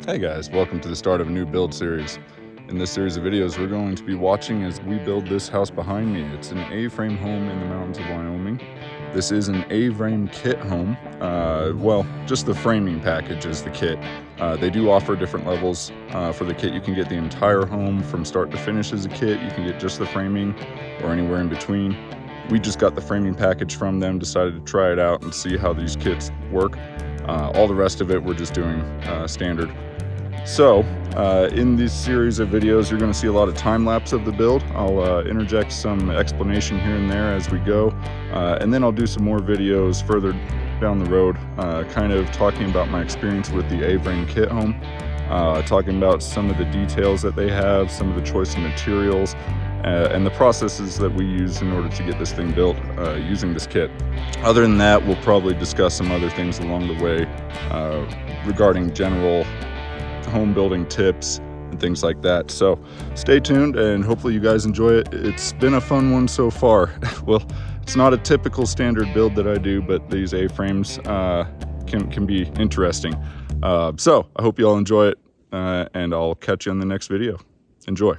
Hey guys, welcome to the start of a new build series. In this series of videos, we're going to be watching as we build this house behind me. It's an A-frame home in the mountains of Wyoming. This is an A-frame kit home. Well, just the framing package is the kit. They do offer different levels for the kit. You can get the entire home from start to finish as a kit. You can get just the framing or anywhere in between. We just got the framing package from them, decided to try it out and see how these kits work. All the rest of it we're just doing standard. So in this series of videos, you're going to see a lot of time lapse of the build. I'll interject some explanation here and there as we go, and then I'll do some more videos further down the road, kind of talking about my experience with the A-frame kit home, talking about some of the details that they have, some of the choice of materials, and the processes that we use in order to get this thing built using this kit. Other than that, we'll probably discuss some other things along the way regarding general home building tips and things like that. So stay tuned and hopefully you guys enjoy it. It's been a fun one so far. Well, it's not a typical standard build that I do, but these A-frames can be interesting. So I hope you all enjoy it, and I'll catch you on the next video. Enjoy.